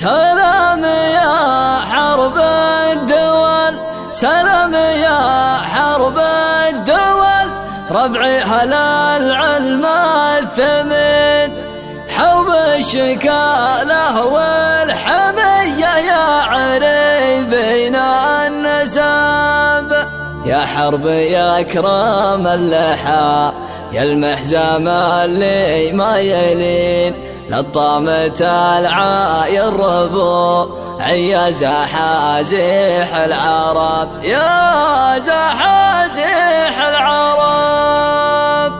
سلام يا حرب الدول، سلام يا حرب الدول، ربعي هلا العلم الثمين، حوب الشكاله والحمية يا عريبين النسب. يا حرب يا اكرم اللحى، يا المحزام اللي ما يلين، للطامة العاير ربو يا زحازيح العرب، يا زحازيح العرب.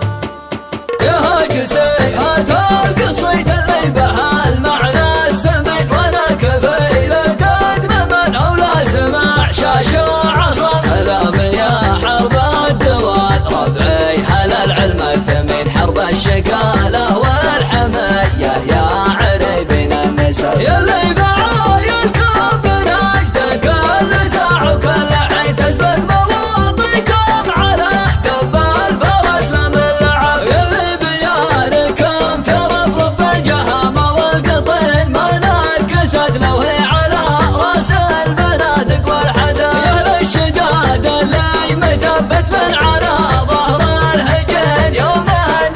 يا قصي هات القصيد اللي بها المعنى السمين، وانا كفيل قد من اولى سمع شاشة عصا. سلام يا حرب الدول، ربعي هلا العلم الثمين، حرب الشكاله والحمية يا عريبين النسب. يا اللي بعايركم بنجدك كل ساعة وكل حين، تثبت مواطيكم على قب الفرس لم اللعب. يا اللي بياركم ترفرف بالجهامة والقطين، ما نكست لو هي على راس البنادق والحدث. يا للشداد اللي متبت من على ظهر الهجين، يوم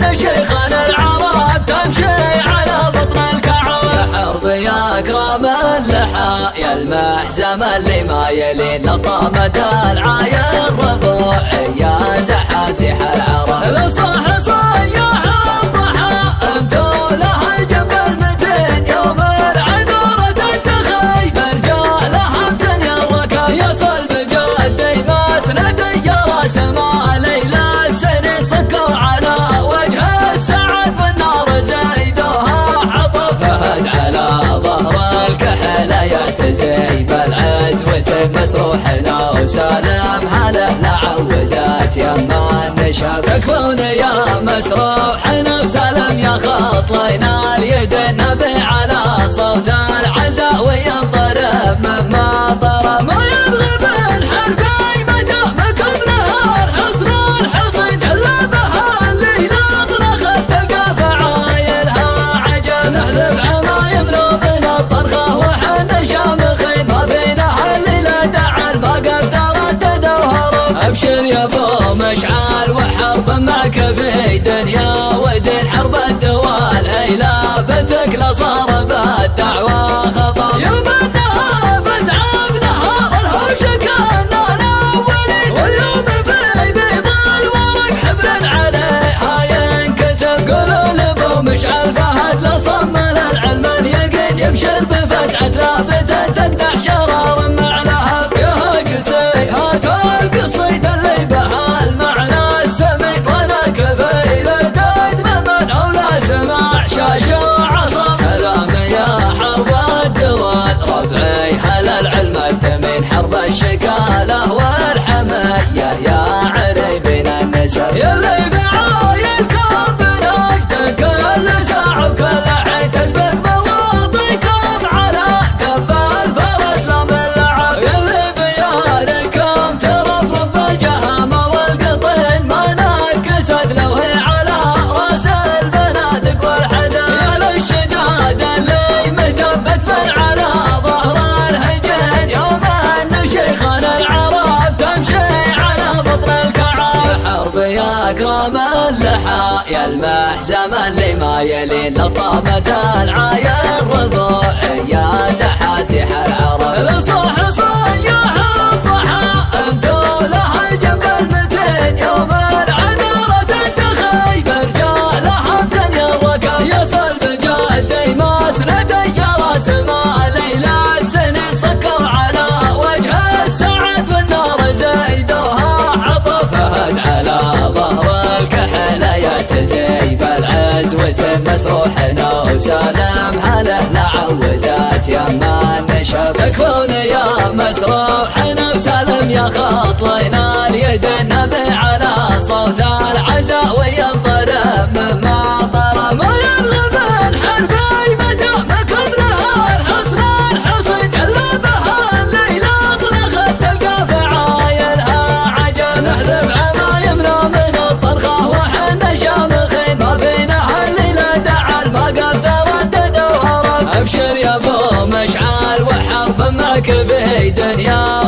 ان شيخان العرب تمشي على بطن الكعب. يا حرب يا اكرم اللحى، يا المحزم اللي ما يلين، لطامة العاير ربوع يا زحازيح العرب. صح صياح الضحى انتو لها الجنب المتين، يوم العذورة تنتخي برجالها بثني الركب. يا صلب جدي مسند يا راس ما ليلى السنين، صكوا على وجه السعد والنار زيدوها حطب. فهد على ظهر الكحل يعتزي بالعزوة مسروحنا، وسالم هلا لعودات يما النشاب. تكفون يا مسروحنا وسالم يا خطينا اليد النبي، على صوت العزاء وينطرب مما طرب. ما يبغي بالحربي مدامكم لها الحصن الحصين، الا بها الليلة طرخت تلقى فعايلها عجب. نحذف عمايمنا من الطرخة وحنا شامخين، ما بينها الليلة دعل ما قد تردد وهرب. ابشر يا ابو مشعل وحرب معك في دنيا ودين، حرب الدول هيلابتك لصار بالدعوة خطر. يوم النهار فزعة بنهار الهوش كنا الاولين، واليوم في بيض الورق حبل عليها ينكتب. قولوا لابو مشعل فهد لصمم العلم اليقين، يبشر بفزعة ثابتة تقدح شرار مع لهب. يا قصي هات القصيد اللي بها المعنى السمين، وانا كفيل قد من اولى سمع شاشة عصا. سلام يا حرب الدول، ربعي هلا العلم الثمين، حرب الشكاله والحمية يا عريبين النسب. يا اللي بعايركم بنجدك كل ساعة وكل حين، تثبت مواطيكم على قب الفرس لم اللعب. يا اللي بياركم ترفرف بالجهامة والقطين، ما نكست لو هي على راس البنادق والحدث. يا للشداد اللي متبت من على ظهر الهجين، يوم ان شيخان العرب تمشي على بطن الكعب. يا حرب يا اكرم اللحى، يا المحزم اللي ما يلين، لطامة العاير ربوع يا زحازيح العرب. صح صياح الضحى انتو لها الجنب المتين، يوم العذورة تنتخي برجالها بثني الركب. يا صلب جدي مسند يا راس ما ليلى السنين، صكوا على وجه السعد والنار زيدوها حطب. فهد على ظهر الكحل يعتزي بالعزوة مسروحنا، وسالم هلا لعودات يما النشب. تكفون يا مسروحنا وسالم يا خطينا اليد النبي، على صوت العزاء وينطرب مما طرب. ما يبغي بالحربي مدامكم لها الحصن الحصين، الا بها الليلة طرخت تلقى فعايلها عجب. نحذف عمايمنا من الطرخة وحنا شامخين، ما بينها الليلة دعل ما قد تردد وهرب. ابشر يا ابو مشعل وحرب معك في دنيا